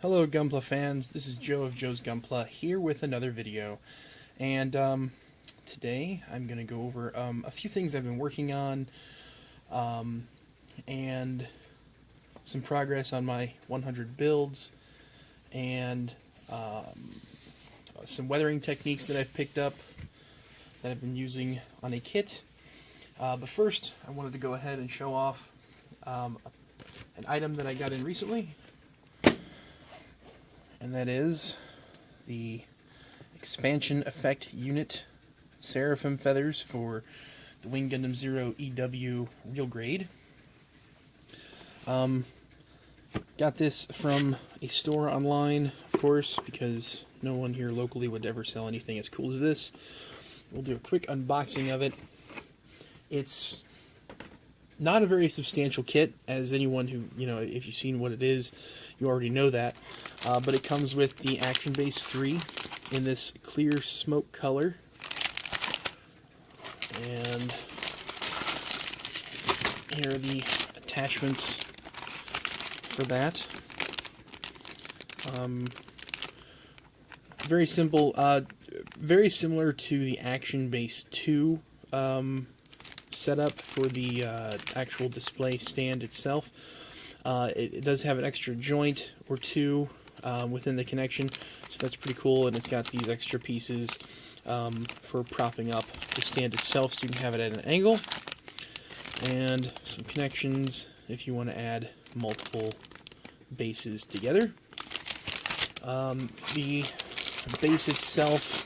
Hello Gunpla fans, this is Joe of Joe's Gunpla here with another video, and today I'm going to go over a few things I've been working on, and some progress on my 100 builds, and some weathering techniques that I've picked up that I've been using on a kit. But first I wanted to go ahead and show off an item that I got in recently. And that is the Expansion Effect Unit Seraphim Feathers for the Wing Gundam Zero EW Real Grade. Got this from a store online, of course, because no one here locally would ever sell anything as cool as this. We'll do a quick unboxing of it. It's not a very substantial kit, as anyone who, if you've seen what it is, you already know that. But it comes with the Action Base 3 in this clear smoke color. And here are the attachments for that. Very simple, very similar to the Action Base 2 setup for the actual display stand itself. It does have an extra joint or two within the connection, so that's pretty cool, and it's got these extra pieces for propping up the stand itself so you can have it at an angle, and some connections if you want to add multiple bases together. The base itself,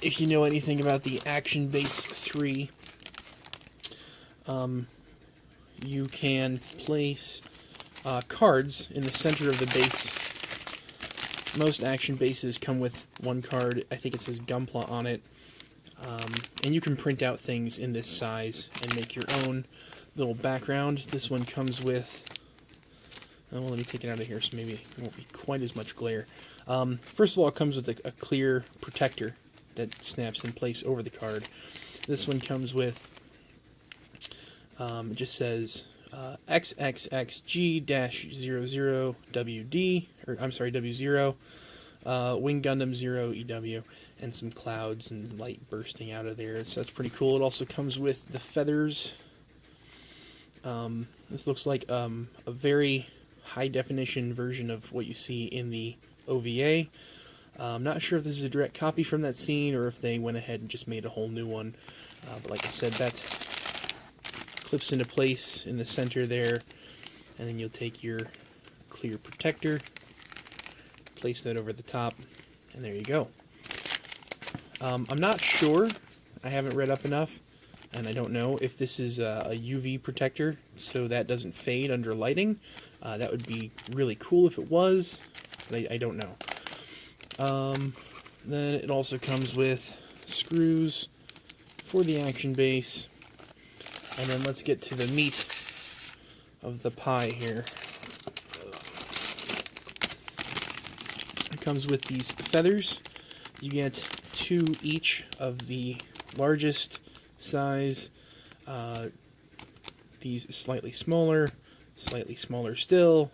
if you know anything about the Action Base 3, you can place cards in the center of the base. Most Action Bases come with one card. I think it says Gunpla on it. And you can print out things in this size and make your own little background. This one comes with... well, let me take it out of here so maybe it won't be quite as much glare. First of all, it comes with a clear protector that snaps in place over the card. This one comes with... it just says XXXG-00WD, or I'm sorry, W0, Wing Gundam Zero EW, and some clouds and light bursting out of there. So that's pretty cool. It also comes with the feathers. This looks like a very high definition version of what you see in the OVA. I'm not sure if this is a direct copy from that scene or if they went ahead and just made a whole new one. But like I said, that clips into place in the center there, and then you'll take your clear protector, place that over the top, and there you go. I'm not sure, I haven't read up enough, and I don't know if this is a UV protector so that doesn't fade under lighting. That would be really cool if it was, but I don't know. Then it also comes with screws for the Action Base. And then let's get to the meat of the pie here. It comes with these feathers. You get 2 each of the largest size, these slightly smaller still,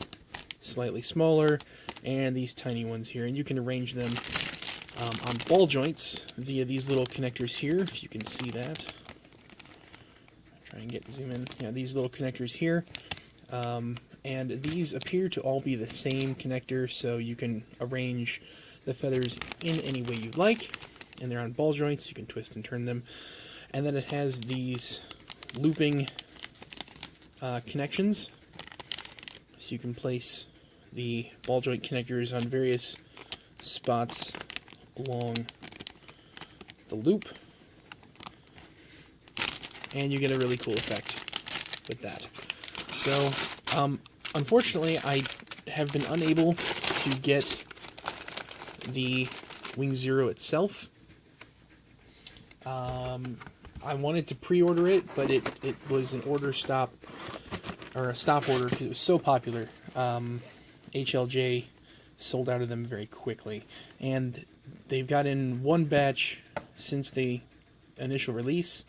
slightly smaller, and these tiny ones here. And you can arrange them on ball joints via these little connectors here, if you can see that. Try and zoom in. Yeah, these little connectors here. And these appear to all be the same connector, so you can arrange the feathers in any way you like. And they're on ball joints, you can twist and turn them. And then it has these looping connections. So you can place the ball joint connectors on various spots along the loop. And you get a really cool effect with that. So, unfortunately, I have been unable to get the Wing Zero itself. I wanted to pre-order it, but it was an order stop, or a stop order, because it was so popular. HLJ sold out of them very quickly, and they've got in one batch since the initial release.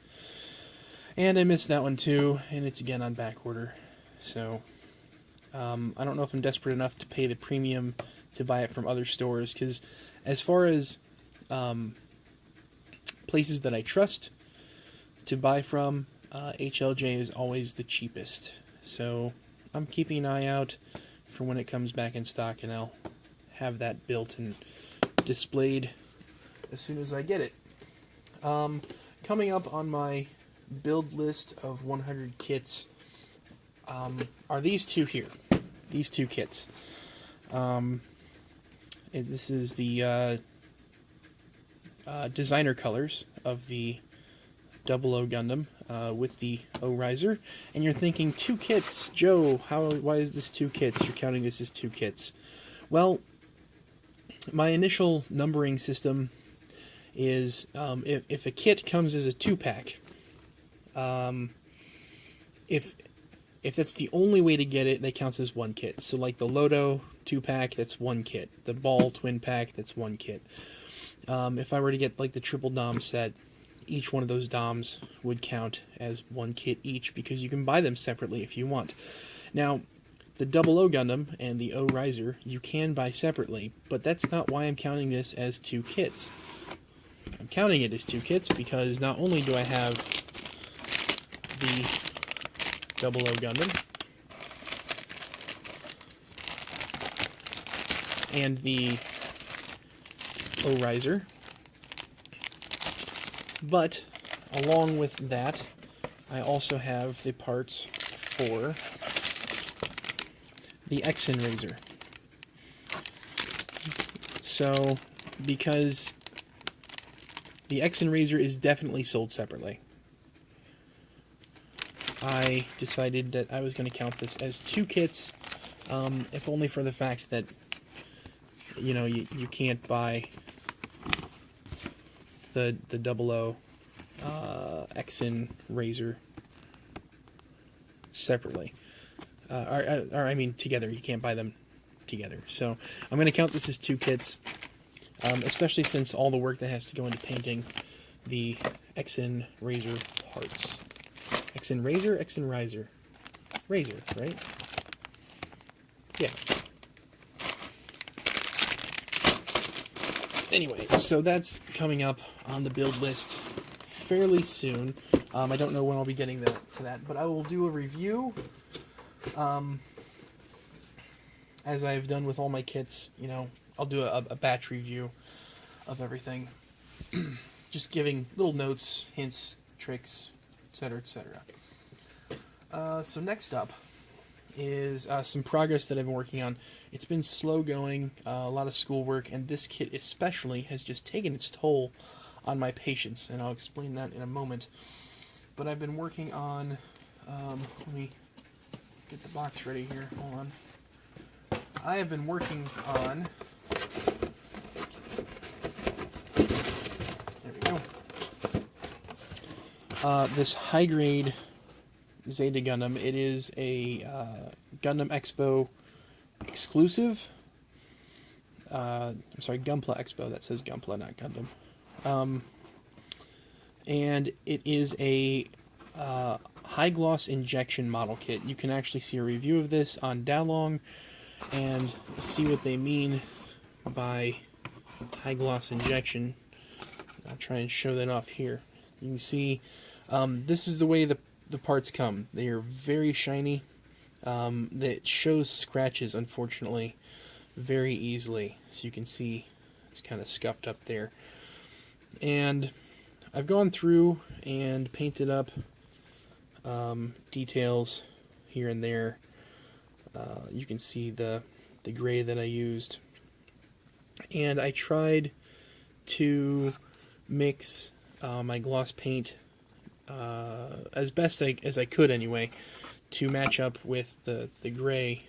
And I missed that one too, and it's again on back order. So I don't know if I'm desperate enough to pay the premium to buy it from other stores, because as far as places that I trust to buy from, HLJ is always the cheapest. So I'm keeping an eye out for when it comes back in stock, and I'll have that built and displayed as soon as I get it. Coming up on my build list of 100 kits are these two here. These two kits. This is the designer colors of the 00 Gundam with the O-Riser. And you're thinking, 2 kits? Joe, why is this 2 kits? You're counting this as 2 kits. Well, my initial numbering system is if a kit comes as a 2-pack, if that's the only way to get it, that counts as 1 kit. So like the Lodo 2-pack, that's 1 kit. The Ball twin pack, that's 1 kit. If I were to get like the triple Dom set, each one of those Doms would count as 1 kit each, because you can buy them separately if you want. Now, the 00 Gundam and the O-Riser you can buy separately, but that's not why I'm counting this as 2 kits. I'm counting it as 2 kits because not only do I have the 00 Gundam and the O-Riser, but along with that, I also have the parts for the Exin Razor. So, because the Exin Razor is definitely sold separately, I decided that I was going to count this as 2 kits, if only for the fact that, you know, you can't buy the 00 Exin Razor separately. Or I mean together. You can't buy them together. So I'm going to count this as 2 kits, especially since all the work that has to go into painting the Exin Razor parts. Exin Razor? Exin Riser. Razor, right? Yeah. Anyway, so that's coming up on the build list fairly soon. I don't know when I'll be getting to that, but I will do a review, as I've done with all my kits. You know, I'll do a batch review of everything, just giving little notes, hints, tricks, etc., etc. So next up is some progress that I've been working on. It's been slow going, a lot of schoolwork, and this kit especially has just taken its toll on my patience, and I'll explain that in a moment. But I've been working on, let me get the box ready here, hold on. I have been working on, there we go, this high-grade Zeta Gundam. It is a Gundam Expo exclusive. I'm sorry, Gunpla Expo. That says Gunpla, not Gundam. And it is a high gloss injection model kit. You can actually see a review of this on Dalong and see what they mean by high gloss injection. I'll try and show that off here. You can see this is the way the parts come. They are very shiny. That shows scratches, unfortunately, very easily. So you can see it's kind of scuffed up there. And I've gone through and painted up details here and there. You can see the gray that I used. And I tried to mix my gloss paint as best as I could anyway, to match up with the gray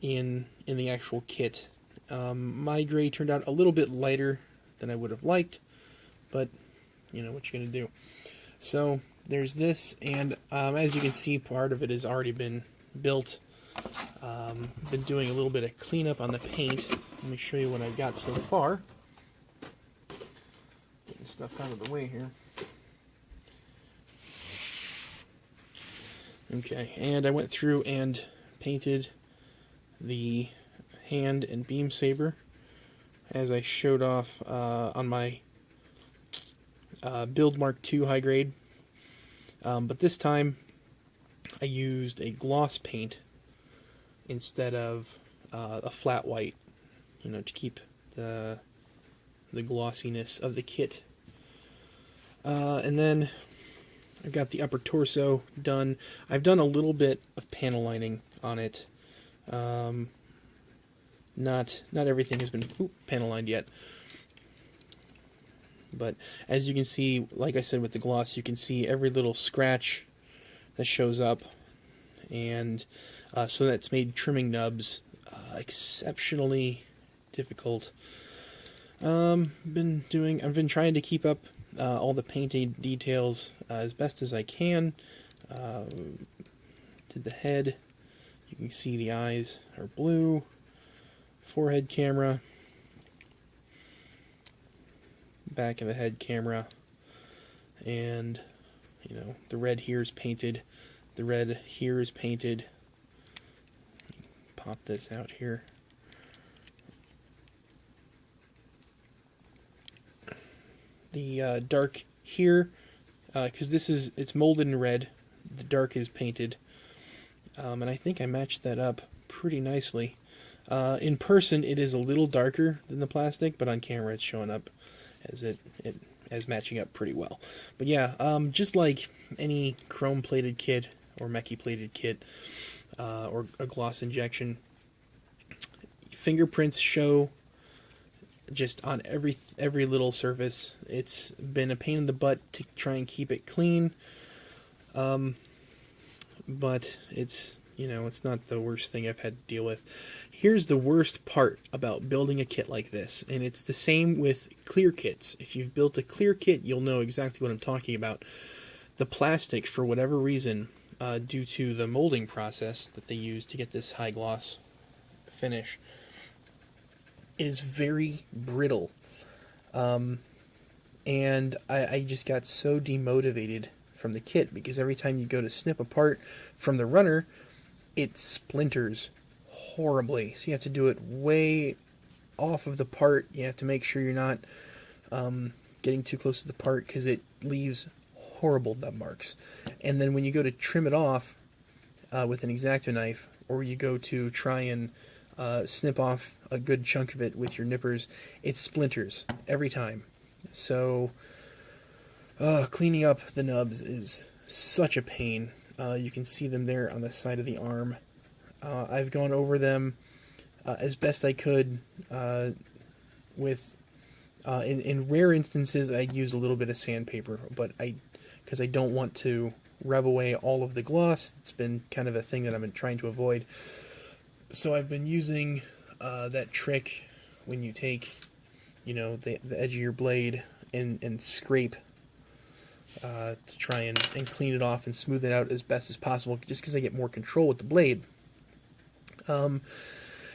in the actual kit. My gray turned out a little bit lighter than I would have liked, but you know what you're gonna do. So there's this, and as you can see, part of it has already been built. Been doing a little bit of cleanup on the paint. Let me show you what I've got so far. Getting stuff out of the way here. Okay, and I went through and painted the hand and beam saber as I showed off on my Build Mark II high grade. But this time I used a gloss paint instead of a flat white, to keep the glossiness of the kit. And then I've got the upper torso done. I've done a little bit of panel lining on it. Not everything has been panel lined yet. But as you can see, like I said with the gloss, you can see every little scratch that shows up. And so that's made trimming nubs exceptionally difficult. I've been trying to keep up all the painting details as best as I can. Did the head. You can see the eyes are blue. Forehead camera. Back of the head camera. And, the red here is painted. The red here is painted. Pop this out here. The dark here, because it's molded in red. The dark is painted. And I think I matched that up pretty nicely. In person, it is a little darker than the plastic, but on camera it's showing up as matching up pretty well. But yeah, just like any chrome-plated kit or Mekki-plated kit or a gloss injection, fingerprints show just on every little surface. It's been a pain in the butt to try and keep it clean, but it's not the worst thing I've had to deal with. Here's the worst part about building a kit like this, and it's the same with clear kits. If you've built a clear kit, you'll know exactly what I'm talking about. The plastic, for whatever reason, due to the molding process that they use to get this high gloss finish, is very brittle. And I just got so demotivated from the kit, because every time you go to snip a part from the runner, it splinters horribly. So you have to do it way off of the part. You have to make sure you're not getting too close to the part, because it leaves horrible nub marks. And then when you go to trim it off with an X-Acto knife, or you go to try and snip off a good chunk of it with your nippers, it splinters every time. So cleaning up the nubs is such a pain. You can see them there on the side of the arm. I've gone over them as best I could with in rare instances I'd use a little bit of sandpaper, but because I don't want to rub away all of the gloss. It's been kind of a thing that I've been trying to avoid. So I've been using that trick when you take, the edge of your blade and scrape to try and clean it off and smooth it out as best as possible, just because I get more control with the blade. And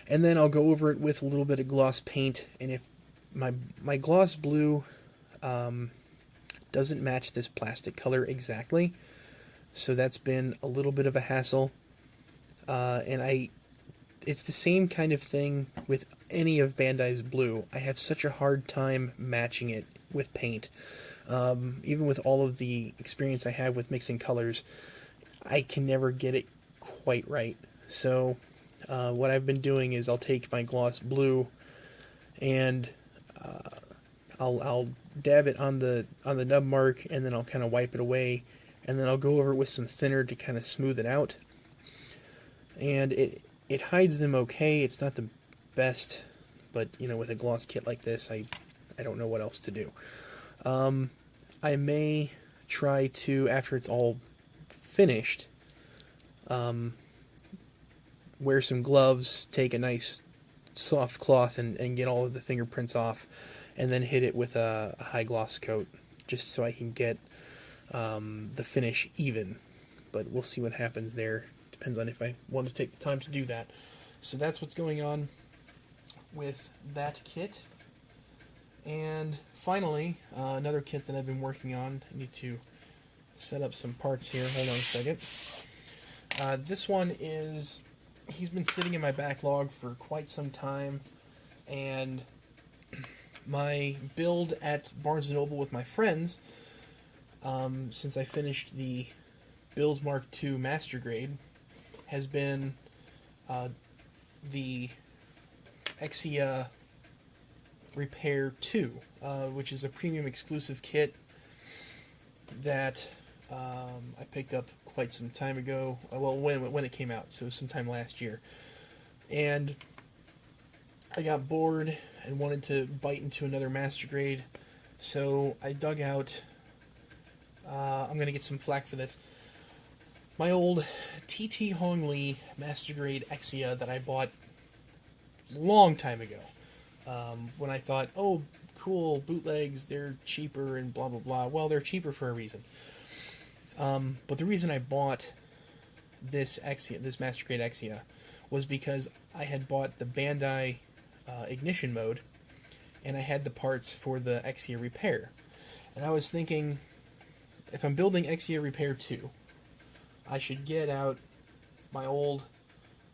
then I'll go over it with a little bit of gloss paint, and if my gloss blue doesn't match this plastic color exactly, so that's been a little bit of a hassle. And it's the same kind of thing with any of Bandai's blue. I have such a hard time matching it with paint. Even with all of the experience I have with mixing colors, I can never get it quite right. So what I've been doing is I'll take my gloss blue and I'll dab it on the nub mark, and then I'll kind of wipe it away, and then I'll go over it with some thinner to kind of smooth it out. And it hides them okay. It's not the best, but with a gloss kit like this, I don't know what else to do. I may try to, after it's all finished, wear some gloves, take a nice soft cloth and get all of the fingerprints off, and then hit it with a high gloss coat, just so I can get the finish even. But we'll see what happens there. Depends on if I want to take the time to do that. So that's what's going on with that kit. And finally, another kit that I've been working on. I need to set up some parts here. Hold on a second. This one is, he's been sitting in my backlog for quite some time, and my build at Barnes & Noble with my friends, since I finished the Build Mark II Master Grade, has been the Exia Repair 2, which is a premium exclusive kit that I picked up quite some time ago. Well, when it came out, so sometime last year. And I got bored and wanted to bite into another Master Grade, so I dug out, I'm going to get some flack for this, my old TT Hong Lee Master Grade Exia that I bought long time ago. When I thought, oh, cool, bootlegs, they're cheaper and blah, blah, blah. Well, they're cheaper for a reason. But the reason I bought this Exia, this Master Grade Exia, was because I had bought the Bandai ignition mode, and I had the parts for the Exia Repair. And I was thinking, if I'm building Exia Repair 2, I should get out my old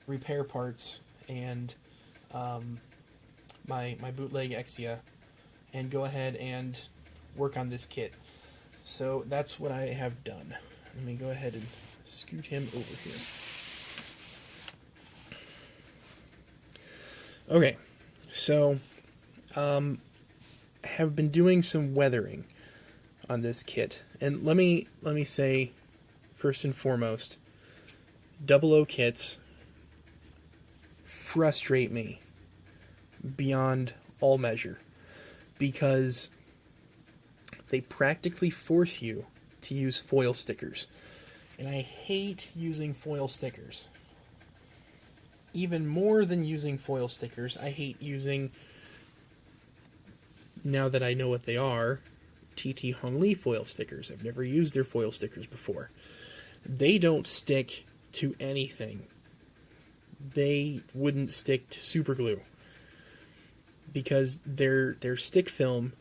repair parts and my bootleg Exia and go ahead and work on this kit. So that's what I have done. Let me go ahead and scoot him over here. Okay, so have been doing some weathering on this kit, and let me say, first and foremost, 00 kits frustrate me beyond all measure because they practically force you to use foil stickers, and I hate using foil stickers. Even more than using foil stickers, I hate using, now that I know what they are, TT Hong Lee foil stickers. I've never used their foil stickers before. They don't stick to anything. They wouldn't stick to super glue because their stick film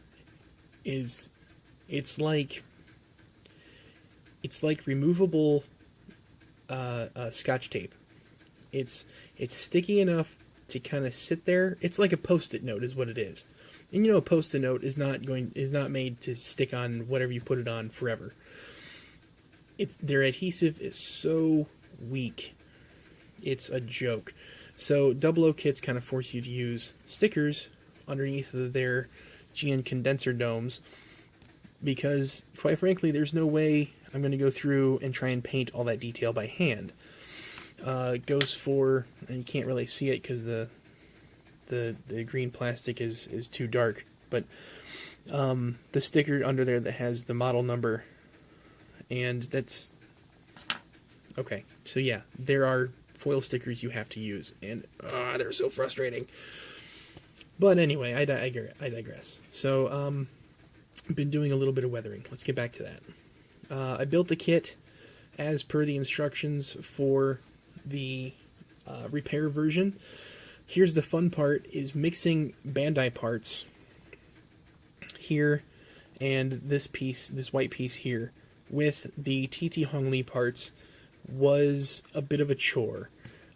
is, it's like removable Scotch tape. It's sticky enough to kind of sit there. It's like a Post-it note is what it is. And you know, a Post-it note is not made to stick on whatever you put it on forever. Their adhesive is so weak. It's a joke. So 00 kits kind of force you to use stickers underneath of their GN condenser domes because, quite frankly, there's no way I'm going to go through and try and paint all that detail by hand. It goes for, and you can't really see it because the green plastic is too dark, but the sticker under there that has the model number, and that's okay. So yeah, there are foil stickers you have to use, and they're so frustrating. But anyway, I digress. So I've been doing a little bit of weathering. Let's get back to that. I built the kit as per the instructions for the repair version. Here's the fun part, is mixing Bandai parts here and this piece, this white piece here, with the TT Hong Lee parts was a bit of a chore.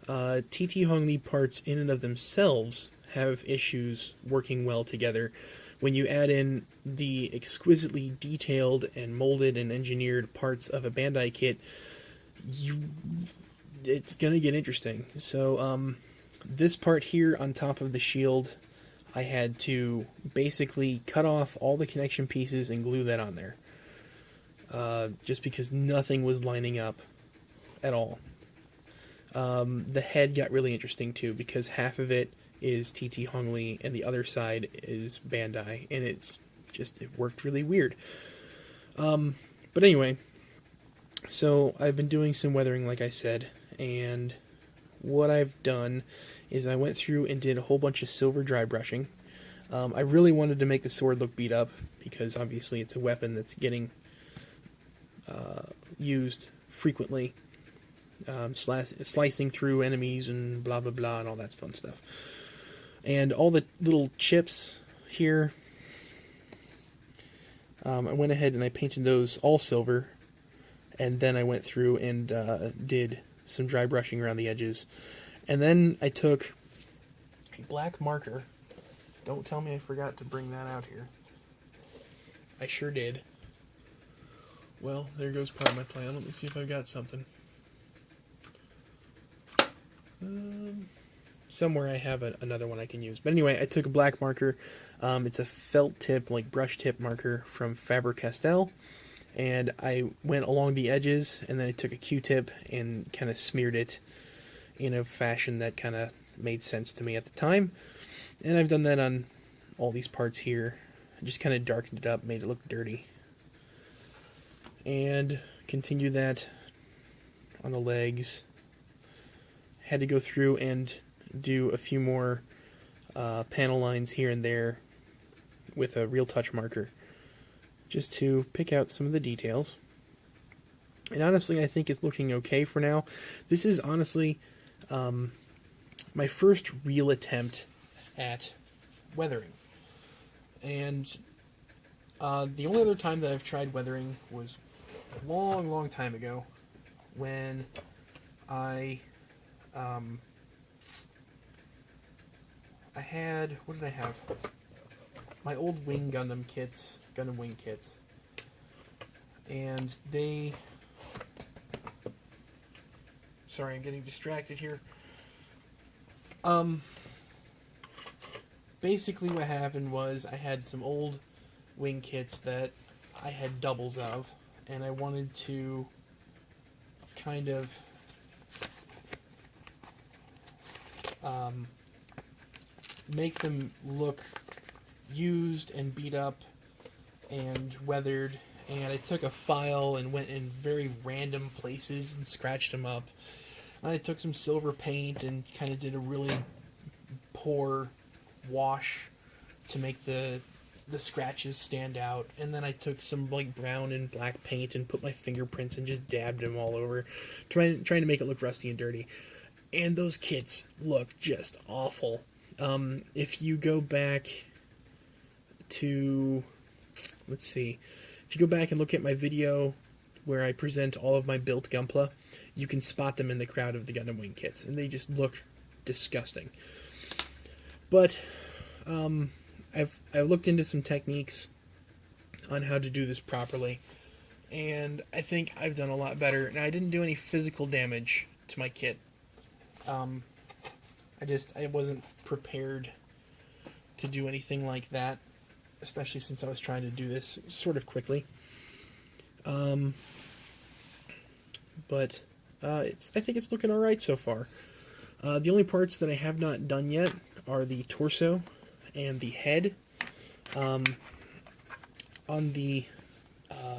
TT Hong Lee parts in and of themselves have issues working well together. When you add in the exquisitely detailed and molded and engineered parts of a Bandai kit, it's gonna get interesting. So this part here on top of the shield, I had to basically cut off all the connection pieces and glue that on there, just because nothing was lining up at all. The head got really interesting too, because half of it is TT Hong Lee and the other side is Bandai, and it worked really weird. But anyway, so I've been doing some weathering, like I said, and what I've done is I went through and did a whole bunch of silver dry brushing. I really wanted to make the sword look beat up, because obviously it's a weapon that's getting used frequently, slicing through enemies and blah blah blah and all that fun stuff. And all the little chips here, I went ahead and I painted those all silver, and then I went through and did some dry brushing around the edges. And then I took a black marker. Don't tell me I forgot to bring that out here. I sure did. Well, there goes part of my plan. Let me see if I've got something. Somewhere I have another one I can use. But anyway, I took a black marker. It's a felt tip, like brush tip marker from Faber-Castell. And I went along the edges, and then I took a Q-tip and kind of smeared it in a fashion that kind of made sense to me at the time. And I've done that on all these parts here. I just kind of darkened it up, made it look dirty. And continue that on the legs. Had to go through and do a few more panel lines here and there with a Real Touch marker, just to pick out some of the details. And honestly, I think it's looking okay for now. This is honestly my first real attempt at weathering. And the only other time that I've tried weathering was a long, long time ago when I had, what did I have? My old Wing Gundam kits, Gundam Wing kits. And they... Sorry, I'm getting distracted here. Basically what happened was I had some old wing kits that I had doubles of, and I wanted to kind of make them look used and beat up and weathered. And I took a file and went in very random places and scratched them up. And I took some silver paint and kind of did a really poor wash to make the scratches stand out. And then I took some like brown and black paint and put my fingerprints and just dabbed them all over, trying to make it look rusty and dirty. And those kits look just awful. If you go back to, let's see, if you go back and look at my video where I present all of my built Gunpla, you can spot them in the crowd of the Gundam Wing kits, and they just look disgusting. But I've looked into some techniques on how to do this properly, and I think I've done a lot better. Now, I didn't do any physical damage to my kit. I wasn't prepared to do anything like that, especially since I was trying to do this sort of quickly. But I think it's looking alright so far. The only parts that I have not done yet are the torso and the head. On the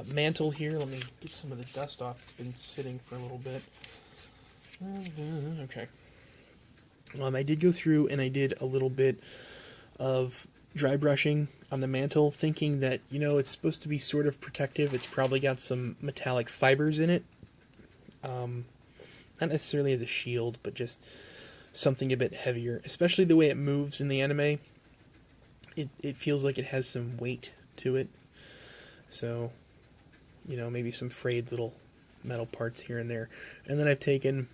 mantle here, let me get some of the dust off. It's been sitting for a little bit. Okay. I did go through and I did a little bit of dry brushing on the mantle, thinking that, it's supposed to be sort of protective. It's probably got some metallic fibers in it. Not necessarily as a shield, but just something a bit heavier. Especially the way it moves in the anime. It feels like it has some weight to it. So, maybe some frayed little metal parts here and there. And then I've taken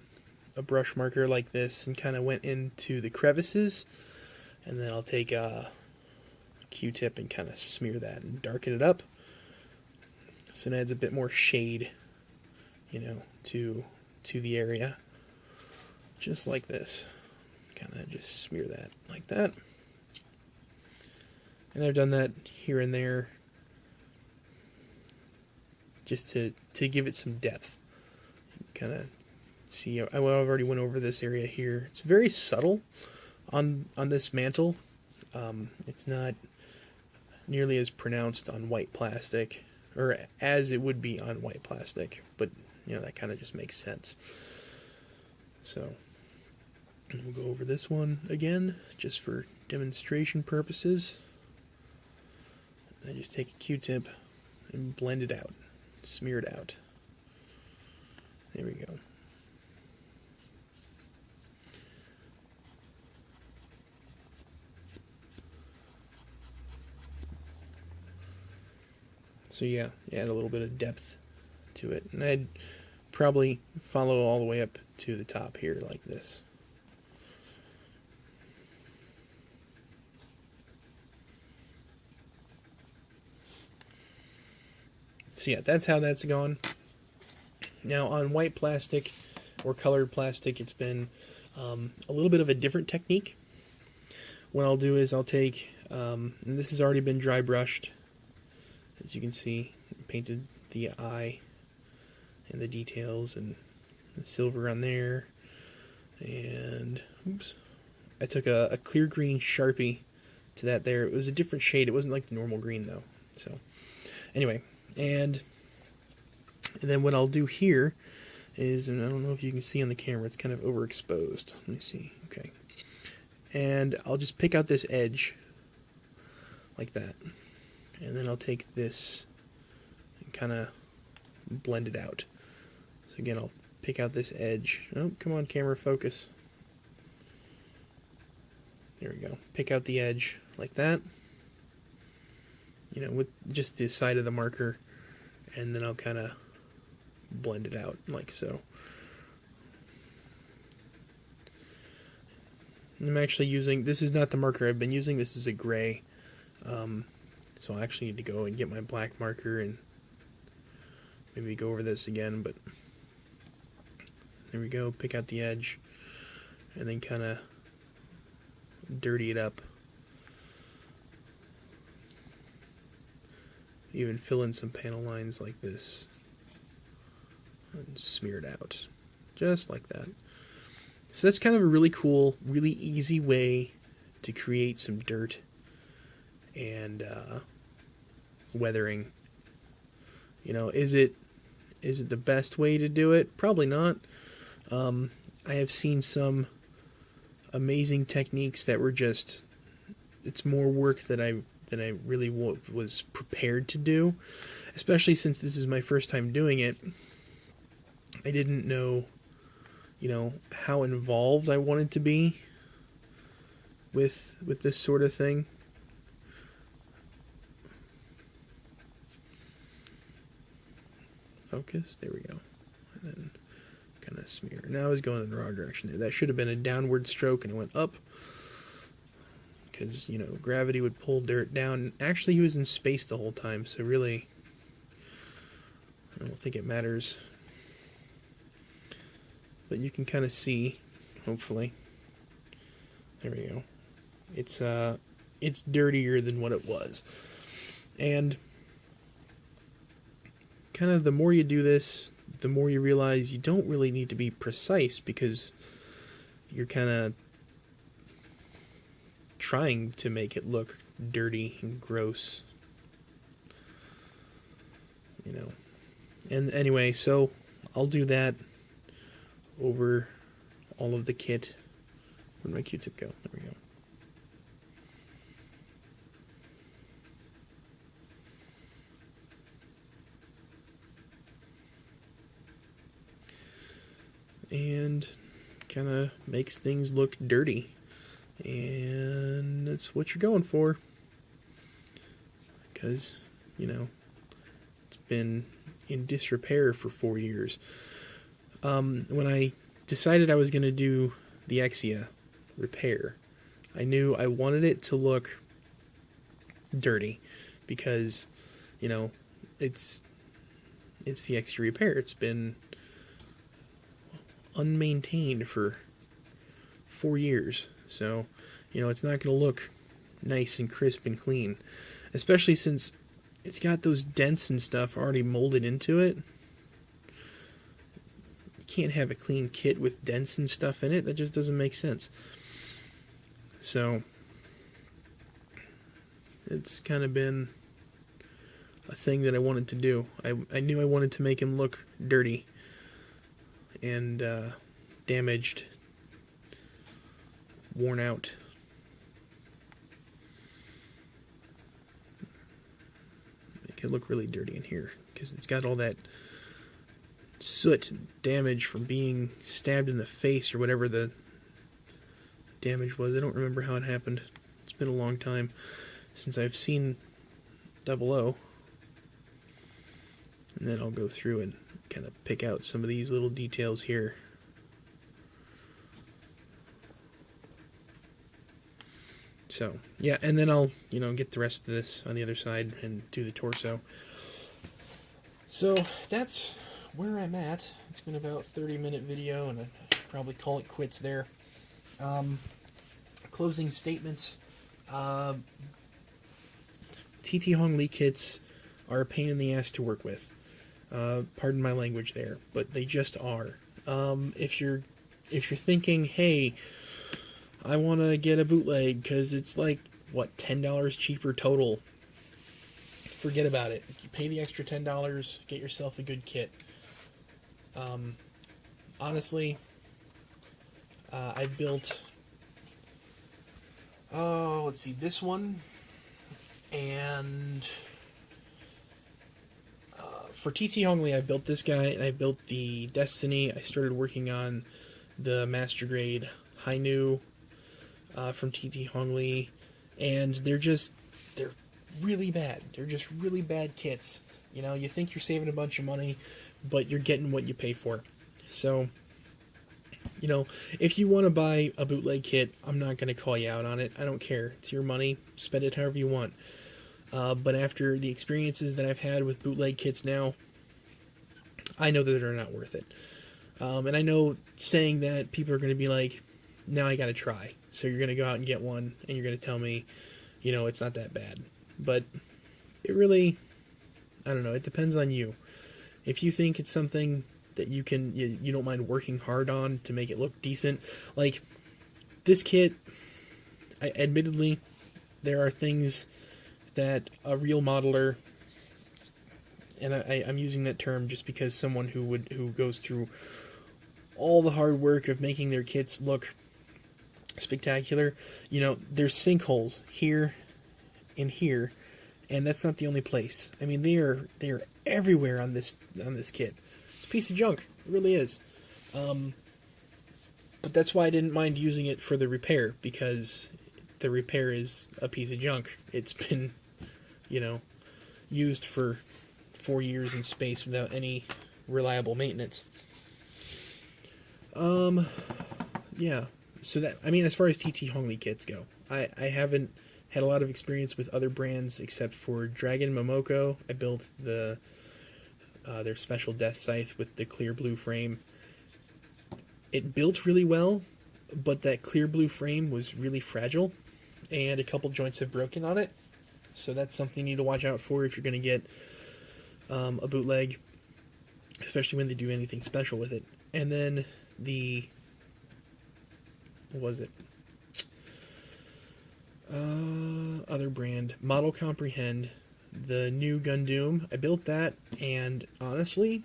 a brush marker like this and kind of went into the crevices. And then I'll take a Q-tip and kind of smear that and darken it up. So it adds a bit more shade, to the area. Just like this. Kind of just smear that like that. And I've done that here and there just to give it some depth. Kind of see, I've already went over this area here. It's very subtle on this mantle. It's not nearly as pronounced on white plastic, or as it would be on white plastic, but that kind of just makes sense. So we'll go over this one again just for demonstration purposes. I just take a Q-tip and blend it out, smear it out. There we go. So yeah, add a little bit of depth to it. And I'd probably follow all the way up to the top here like this. So yeah, that's how that's gone. Now on white plastic or colored plastic, it's been a little bit of a different technique. What I'll do is I'll take, and this has already been dry brushed, as you can see, painted the eye and the details and the silver on there. And oops, I took a clear green Sharpie to that there. It was a different shade. It wasn't like the normal green though. So anyway, and then what I'll do here is, and I don't know if you can see on the camera, it's kind of overexposed. Let me see. Okay. And I'll just pick out this edge like that. And then I'll take this and kind of blend it out. So again, I'll pick out this edge. Oh, come on, camera, focus. There we go. Pick out the edge like that. You know, with just the side of the marker. And then I'll kind of blend it out like so. I'm actually using, this is not the marker I've been using, this is a gray. So I actually need to go and get my black marker and maybe go over this again, but there we go, pick out the edge and then kind of dirty it up. Even fill in some panel lines like this and smear it out, just like that. So that's kind of a really cool, really easy way to create some dirt and weathering. You know, is it the best way to do it? Probably not. I have seen some amazing techniques that were just, it's more work than I really was prepared to do, especially since this is my first time doing it. I didn't know, you know, how involved I wanted to be with this sort of thing. Focus, there we go. And then kind of smear. Now I was going in the wrong direction there. That should have been a downward stroke and it went up. Because, you know, gravity would pull dirt down. Actually, he was in space the whole time, so really, I don't think it matters. But you can kind of see, hopefully. There we go. It's dirtier than what it was. And kind of the more you do this, the more you realize you don't really need to be precise, because you're kind of trying to make it look dirty and gross, you know. And anyway, so I'll do that over all of the kit. Where'd my Q-tip go? There we go. And kind of makes things look dirty. And that's what you're going for, because, you know, it's been in disrepair for 4 years. When I decided I was going to do the Exia repair, I knew I wanted it to look dirty, because, you know, it's the Exia repair. It's been unmaintained for 4 years. So, you know, it's not going to look nice and crisp and clean, especially since it's got those dents and stuff already molded into it. You can't have a clean kit with dents and stuff in it. That just doesn't make sense. So, it's kind of been a thing that I wanted to do. I knew I wanted to make him look dirty and damaged, worn out. Make it look really dirty in here, because it's got all that soot damage from being stabbed in the face or whatever the damage was. I don't remember how it happened. It's been a long time since I've seen 00. And then I'll go through and kind of pick out some of these little details here So, yeah, and then I'll, get the rest of this on the other side and do the torso. So, that's where I'm at. It's been about a 30-minute video, and I'd probably call it quits there. Closing statements. TT Hong Lee kits are a pain in the ass to work with. Pardon my language there, but they just are. If you're thinking, hey, I want to get a bootleg because it's like, what, $10 cheaper total, forget about it. You pay the extra $10, get yourself a good kit. Honestly, I built, let's see, this one, and for TT Hong Lee, I built this guy, and I built the Destiny. I started working on the Master Grade Hainu from TT Hong Lee, and they're really bad. They're just really bad kits. You think you're saving a bunch of money, but you're getting what you pay for. So, if you want to buy a bootleg kit, I'm not going to call you out on it. I don't care. It's your money. Spend it however you want. But after the experiences that I've had with bootleg kits now, I know that they're not worth it. And I know saying that, people are going to be like, now I got to try. So you're going to go out and get one, and you're going to tell me, it's not that bad. But it really, I don't know, it depends on you. If you think it's something that you don't mind working hard on to make it look decent, like this kit, admittedly, there are things that a real modeler, and I'm using that term just because someone who goes through all the hard work of making their kits look spectacular, there's sinkholes here and here, and that's not the only place. I mean, they are everywhere on this kit. It's a piece of junk. It really is. But that's why I didn't mind using it for the repair, because the repair is a piece of junk. It's been, used for 4 years in space without any reliable maintenance. Yeah. So that, as far as TT Hong Lee kits go, I haven't had a lot of experience with other brands except for Dragon Momoko. I built their special death scythe with the clear blue frame. It built really well, but that clear blue frame was really fragile, and a couple joints have broken on it. So that's something you need to watch out for if you're going to get a bootleg, especially when they do anything special with it. And then what was it? Other brand, Model Comprehend, the new Gundam. I built that, and honestly,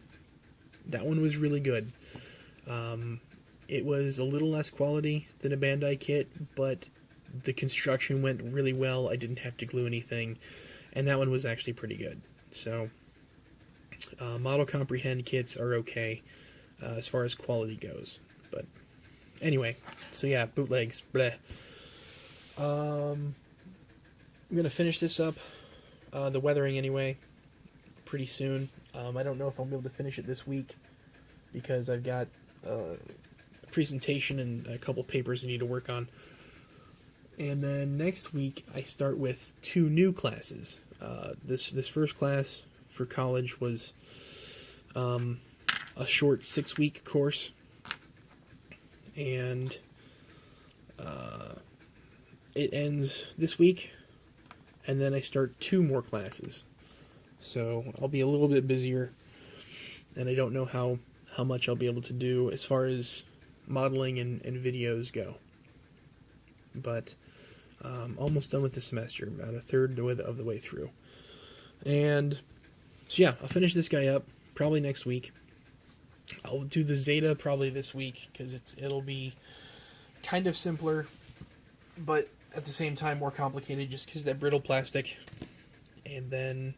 that one was really good. It was a little less quality than a Bandai kit, but the construction went really well. I didn't have to glue anything, and that one was actually pretty good. So, Model Comprehend kits are okay as far as quality goes. But anyway, so yeah, bootlegs, bleh. I'm going to finish this up, the weathering anyway, pretty soon. I don't know if I'll be able to finish it this week, because I've got a presentation and a couple papers I need to work on. And then next week, I start with 2 new classes. This first class for college was a short 6-week course, and it ends this week, and then I start 2 more classes. So I'll be a little bit busier, and I don't know how much I'll be able to do as far as modeling and videos go. But almost done with the semester, about a third of the way through. And so yeah, I'll finish this guy up probably next week. I'll do the Zeta probably this week, because it'll be kind of simpler, but at the same time more complicated, just because that brittle plastic. And then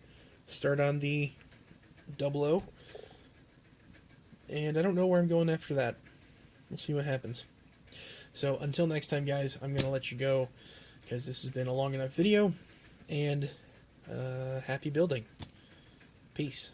start on the 00. And I don't know where I'm going after that. We'll see what happens. So until next time, guys, I'm going to let you go, because this has been a long enough video. And happy building. Peace.